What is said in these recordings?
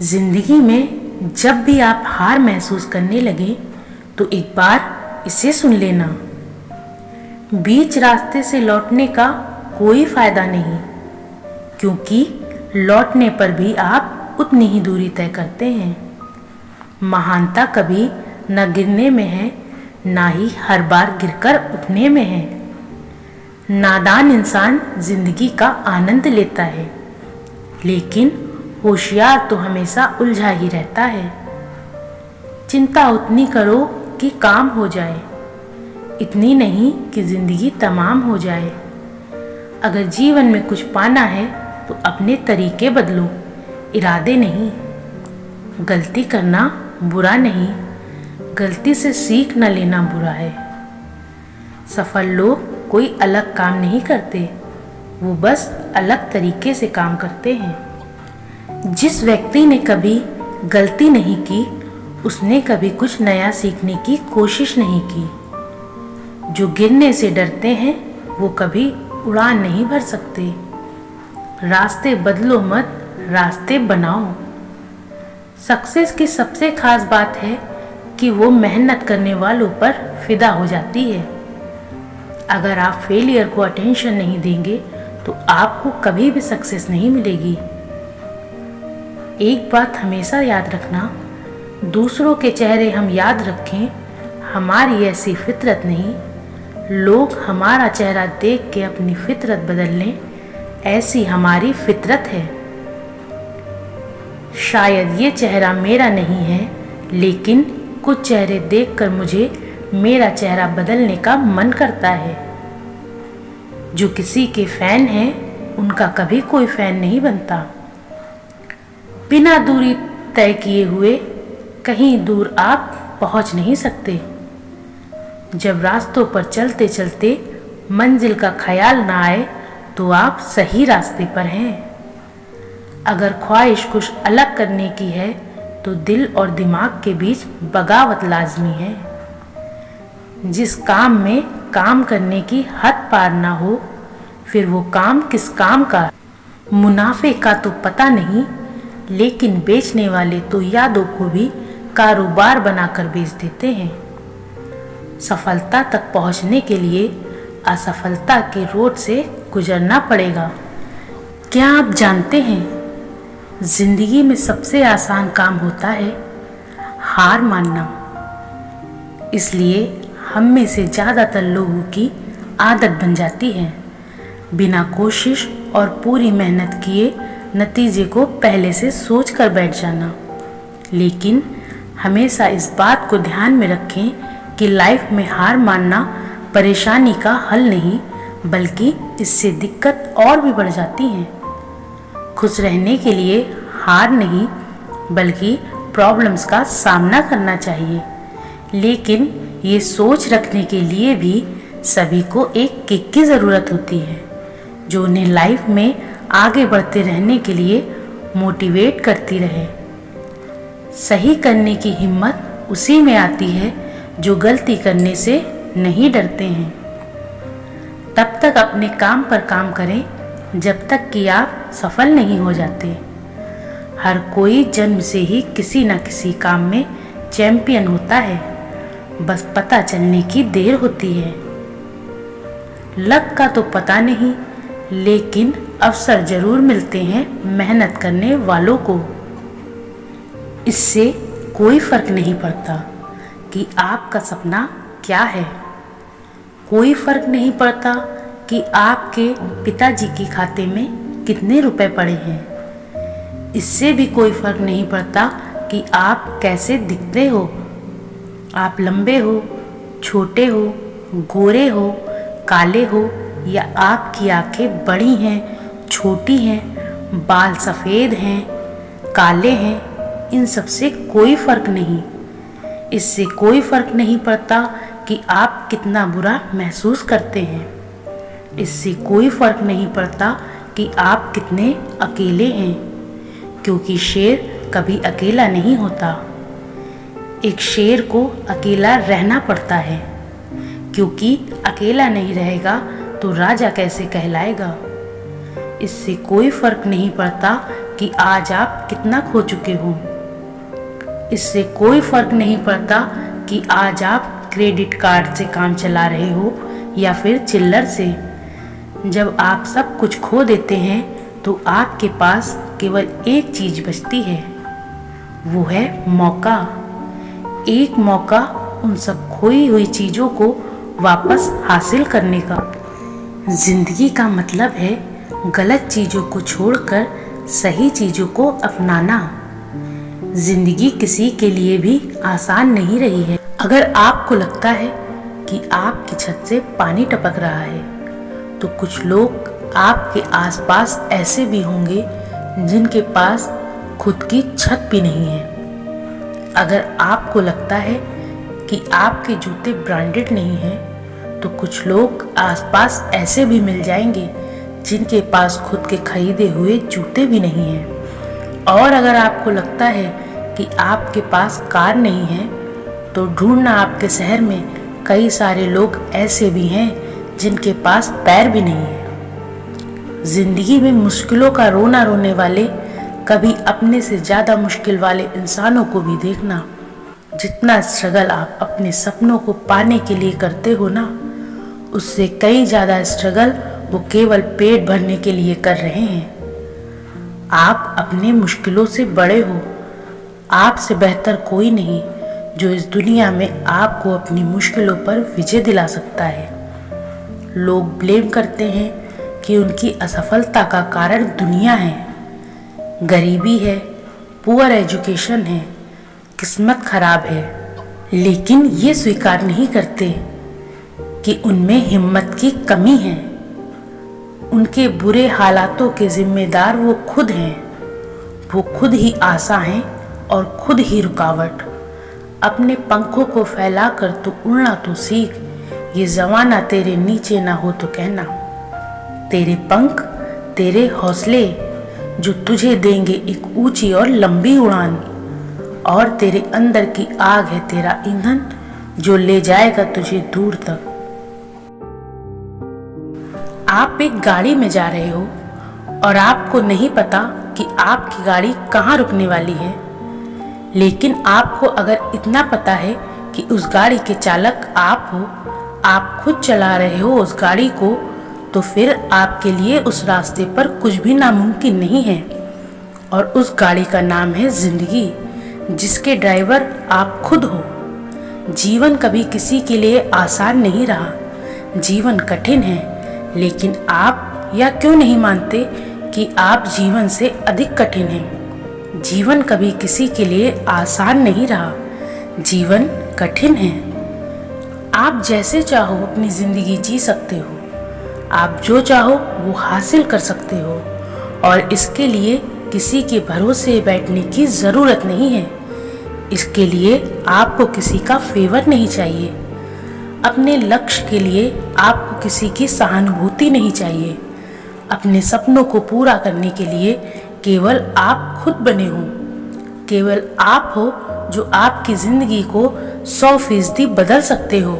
जिंदगी में जब भी आप हार महसूस करने लगे तो एक बार इसे सुन लेना। बीच रास्ते से लौटने का कोई फायदा नहीं, क्योंकि लौटने पर भी आप उतनी ही दूरी तय करते हैं। महानता कभी न गिरने में है, ना ही हर बार गिरकर उठने में है। नादान इंसान जिंदगी का आनंद लेता है, लेकिन होशियार तो हमेशा उलझा ही रहता है। चिंता उतनी करो कि काम हो जाए, इतनी नहीं कि जिंदगी तमाम हो जाए। अगर जीवन में कुछ पाना है तो अपने तरीके बदलो, इरादे नहीं। गलती करना बुरा नहीं, गलती से सीख न लेना बुरा है। सफल लोग कोई अलग काम नहीं करते, वो बस अलग तरीके से काम करते हैं। जिस व्यक्ति ने कभी गलती नहीं की, उसने कभी कुछ नया सीखने की कोशिश नहीं की। जो गिरने से डरते हैं वो कभी उड़ान नहीं भर सकते। रास्ते बदलो मत, रास्ते बनाओ। सक्सेस की सबसे खास बात है कि वो मेहनत करने वालों पर फिदा हो जाती है। अगर आप फेलियर को अटेंशन नहीं देंगे तो आपको कभी भी सक्सेस नहीं मिलेगी। एक बात हमेशा याद रखना, दूसरों के चेहरे हम याद रखें, हमारी ऐसी फितरत नहीं। लोग हमारा चेहरा देख के अपनी फितरत बदल लें, ऐसी हमारी फितरत है। शायद ये चेहरा मेरा नहीं है, लेकिन कुछ चेहरे देखकर मुझे मेरा चेहरा बदलने का मन करता है। जो किसी के फैन हैं, उनका कभी कोई फैन नहीं बनता। बिना दूरी तय किए हुए कहीं दूर आप पहुंच नहीं सकते। जब रास्तों पर चलते चलते मंजिल का ख्याल ना आए तो आप सही रास्ते पर हैं। अगर ख्वाहिश कुछ अलग करने की है तो दिल और दिमाग के बीच बगावत लाजमी है। जिस काम में काम करने की हद पार ना हो, फिर वो काम किस काम का। मुनाफे का तो पता नहीं, लेकिन बेचने वाले तो यादों को भी कारोबार बनाकर बेच देते हैं। सफलता तक पहुंचने के लिए असफलता के रोड से गुजरना पड़ेगा। क्या आप जानते हैं, जिंदगी में सबसे आसान काम होता है हार मानना। इसलिए हम में से ज़्यादातर लोगों की आदत बन जाती है बिना कोशिश और पूरी मेहनत किए नतीजे को पहले से सोच कर बैठ जाना। लेकिन हमेशा इस बात को ध्यान में रखें कि लाइफ में हार मानना परेशानी का हल नहीं, बल्कि इससे दिक्कत और भी बढ़ जाती है। खुश रहने के लिए हार नहीं, बल्कि प्रॉब्लम्स का सामना करना चाहिए। लेकिन ये सोच रखने के लिए भी सभी को एक किक की ज़रूरत होती है, जो उन्हें लाइफ में आगे बढ़ते रहने के लिए मोटिवेट करती रहे। सही करने की हिम्मत उसी में आती है जो गलती करने से नहीं डरते हैं। तब तक अपने काम पर काम करें जब तक कि आप सफल नहीं हो जाते। हर कोई जन्म से ही किसी न किसी काम में चैंपियन होता है, बस पता चलने की देर होती है। लक का तो पता नहीं, लेकिन अवसर जरूर मिलते हैं मेहनत करने वालों को। इससे कोई फर्क नहीं पड़ता कि आपका सपना क्या है। कोई फर्क नहीं पड़ता कि आपके पिताजी के खाते में कितने रुपए पड़े हैं। इससे भी कोई फर्क नहीं पड़ता कि आप कैसे दिखते हो। आप लंबे हो, छोटे हो, गोरे हो, काले हो, या आपकी आंखें बड़ी हैं, छोटी हैं, बाल सफ़ेद हैं, काले हैं, इन सब से कोई फ़र्क नहीं। इससे कोई फ़र्क नहीं पड़ता कि आप कितना बुरा महसूस करते हैं। इससे कोई फ़र्क नहीं पड़ता कि आप कितने अकेले हैं, क्योंकि शेर कभी अकेला नहीं होता। एक शेर को अकेला रहना पड़ता है, क्योंकि अकेला नहीं रहेगा तो राजा कैसे कहलाएगा। इससे कोई फर्क नहीं पड़ता कि आज आप कितना खो चुके हो। इससे कोई फर्क नहीं पड़ता कि आज आप क्रेडिट कार्ड से काम चला रहे हो या फिर चिल्लर से। जब आप सब कुछ खो देते हैं तो आपके पास केवल एक चीज बचती है, वो है मौका। एक मौका उन सब खोई हुई चीजों को वापस हासिल करने का। जिंदगी का मतलब है गलत चीजों को छोड़कर सही चीजों को अपनाना। जिंदगी किसी के लिए भी आसान नहीं रही है। अगर आपको लगता है कि आपकी छत से पानी टपक रहा है, तो कुछ लोग आपके आसपास ऐसे भी होंगे जिनके पास खुद की छत भी नहीं है। अगर आपको लगता है कि आपके जूते ब्रांडेड नहीं हैं, तो कुछ लोग आसपास ऐसे भी मिल जाएंगे जिनके पास खुद के खरीदे हुए जूते भी नहीं हैं। और अगर आपको लगता है कि आपके पास कार नहीं है, तो ढूंढना आपके शहर में कई सारे लोग ऐसे भी हैं जिनके पास पैर भी नहीं है। जिंदगी में मुश्किलों का रोना रोने वाले कभी अपने से ज्यादा मुश्किल वाले इंसानों को भी देखना। जितना स्ट्रगल आप अपने सपनों को पाने के लिए करते हो ना, उससे कई ज्यादा स्ट्रगल वो केवल पेट भरने के लिए कर रहे हैं। आप अपने मुश्किलों से बड़े हो। आपसे बेहतर कोई नहीं जो इस दुनिया में आपको अपनी मुश्किलों पर विजय दिला सकता है। लोग ब्लेम करते हैं कि उनकी असफलता का कारण दुनिया है, गरीबी है, पुअर एजुकेशन है, किस्मत खराब है, लेकिन ये स्वीकार नहीं करते कि उनमें हिम्मत की कमी है। उनके बुरे हालातों के जिम्मेदार वो खुद हैं। वो खुद ही आशा हैं और खुद ही रुकावट। अपने पंखों को फैलाकर तो उड़ना तो सीख, ये जमाना तेरे नीचे ना हो तो कहना। तेरे पंख, तेरे हौसले जो तुझे देंगे एक ऊंची और लंबी उड़ान, और तेरे अंदर की आग है तेरा ईंधन जो ले जाएगा तुझे दूर तक। आप एक गाड़ी में जा रहे हो और आपको नहीं पता कि आपकी गाड़ी कहाँ रुकने वाली है, लेकिन आपको अगर इतना पता है कि उस गाड़ी के चालक आप हो, आप खुद चला रहे हो उस गाड़ी को, तो फिर आपके लिए उस रास्ते पर कुछ भी नामुमकिन नहीं है। और उस गाड़ी का नाम है जिंदगी, जिसके ड्राइवर आप खुद हो। जीवन कभी किसी के लिए आसान नहीं रहा। जीवन कठिन है, लेकिन आप या क्यों नहीं मानते कि आप जीवन से अधिक कठिन हैं। जीवन कभी किसी के लिए आसान नहीं रहा। जीवन कठिन है। आप जैसे चाहो अपनी जिंदगी जी सकते हो। आप जो चाहो वो हासिल कर सकते हो, और इसके लिए किसी के भरोसे बैठने की जरूरत नहीं है। इसके लिए आपको किसी का फेवर नहीं चाहिए। अपने लक्ष्य के लिए आपको किसी की सहानुभूति नहीं चाहिए। अपने सपनों को पूरा करने के लिए केवल आप खुद बने हो। केवल आप हो जो आपकी जिंदगी को 100% बदल सकते हो।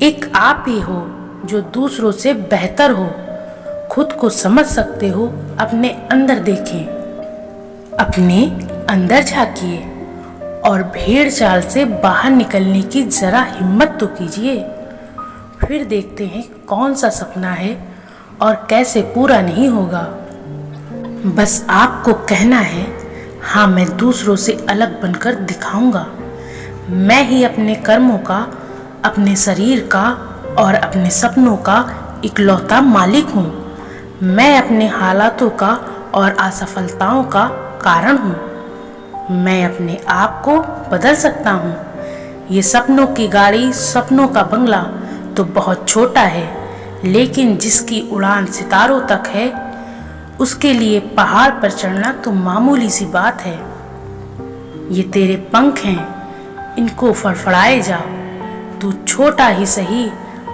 एक आप ही हो जो दूसरों से बेहतर हो। खुद को समझ सकते हो। अपने अंदर देखें, अपने अंदर झांकिए और भेड़ चाल से बाहर निकलने की जरा हिम्मत तो कीजिए। फिर देखते हैं कौन सा सपना है और कैसे पूरा नहीं होगा। बस आपको कहना है, हाँ मैं दूसरों से अलग बनकर दिखाऊंगा। मैं ही अपने कर्मों का, अपने शरीर का और अपने सपनों का इकलौता मालिक हूँ। मैं अपने हालातों का और असफलताओं का कारण हूँ। मैं अपने आप को बदल सकता हूँ। ये सपनों की गाड़ी, सपनों का बंगला तो बहुत छोटा है, लेकिन जिसकी उड़ान सितारों तक है, उसके लिए पहाड़ पर चढ़ना तो मामूली सी बात है। ये तेरे पंख हैं, इनको फड़फड़ाए जा। तू छोटा ही सही,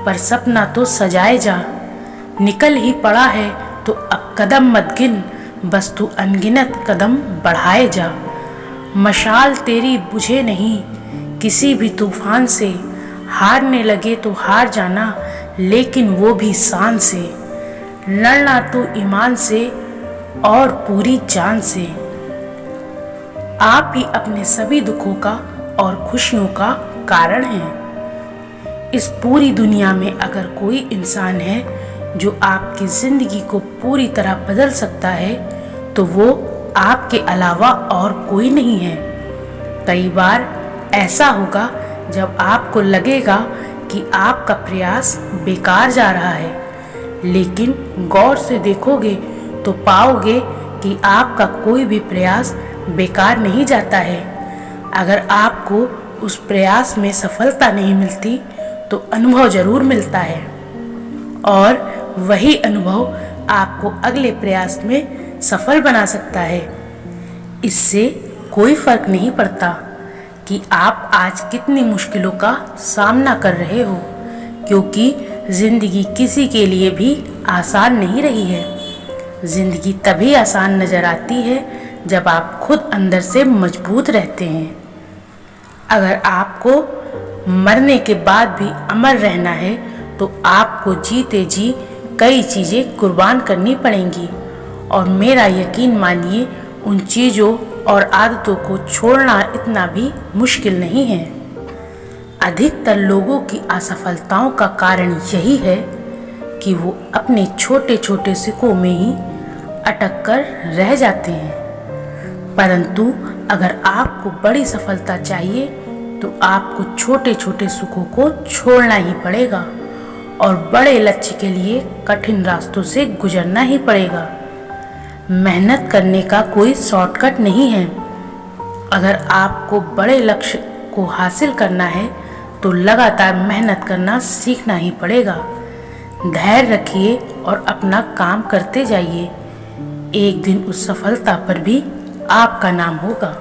पर सपना तो सजाए जा। निकल ही पड़ा है तो अब कदम मत गिन, बस तू अनगिनत कदम बढ़ाए जा। मशाल तेरी बुझे नहीं किसी भी तूफान से। हारने लगे तो हार जाना, लेकिन वो भी शान से। लड़ना तो ईमान से और पूरी जान से। आप ही अपने सभी दुखों का और खुशियों का कारण हैं। इस पूरी दुनिया में अगर कोई इंसान है जो आपकी जिंदगी को पूरी तरह बदल सकता है तो वो आपके अलावा और कोई नहीं है। कई बार ऐसा होगा जब आपको लगेगा कि आपका प्रयास बेकार जा रहा है, लेकिन गौर से देखोगे तो पाओगे कि आपका कोई भी प्रयास बेकार नहीं जाता है। अगर आपको उस प्रयास में सफलता नहीं मिलती तो अनुभव जरूर मिलता है, और वही अनुभव आपको अगले प्रयास में सफल बना सकता है। इससे कोई फर्क नहीं पड़ता कि आप आज कितनी मुश्किलों का सामना कर रहे हो, क्योंकि जिंदगी किसी के लिए भी आसान नहीं रही है। जिंदगी तभी आसान नजर आती है जब आप खुद अंदर से मजबूत रहते हैं। अगर आपको मरने के बाद भी अमर रहना है तो आपको जीते जी कई चीज़ें कुर्बान करनी पड़ेंगी, और मेरा यकीन मानिए उन चीज़ों और आदतों को छोड़ना इतना भी मुश्किल नहीं है। अधिकतर लोगों की असफलताओं का कारण यही है कि वो अपने छोटे छोटे सिक्कों में ही अटक कर रह जाते हैं। परंतु अगर आपको बड़ी सफलता चाहिए तो आपको छोटे छोटे सुखों को छोड़ना ही पड़ेगा और बड़े लक्ष्य के लिए कठिन रास्तों से गुजरना ही पड़ेगा। मेहनत करने का कोई शॉर्टकट नहीं है। अगर आपको बड़े लक्ष्य को हासिल करना है तो लगातार मेहनत करना सीखना ही पड़ेगा। धैर्य रखिए और अपना काम करते जाइए। एक दिन उस सफलता पर भी आपका नाम होगा।